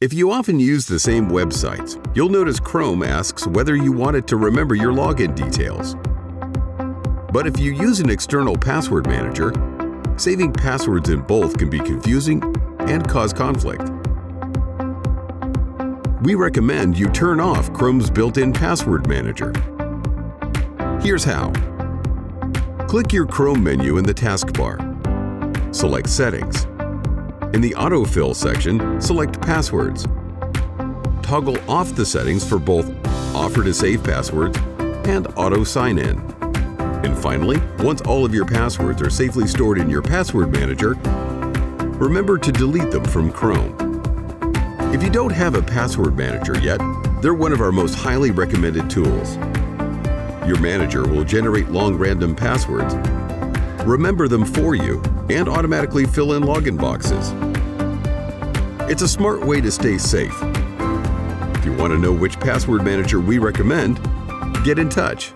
If you often use the same websites, you'll notice Chrome asks whether you want it to remember your login details. But if you use an external password manager, saving passwords in both can be confusing and cause conflict. We recommend you turn off Chrome's built-in password manager. Here's how. Click your Chrome menu in the taskbar. Select Settings. In the Autofill section, select Passwords. Toggle off the settings for both Offer to Save Passwords and Auto Sign-In. And finally, once all of your passwords are safely stored in your password manager, remember to delete them from Chrome. If you don't have a password manager yet, they're one of our most highly recommended tools. Your manager will generate long random passwords, remember them for you, and automatically fill in login boxes. It's a smart way to stay safe. If you want to know which password manager we recommend, get in touch.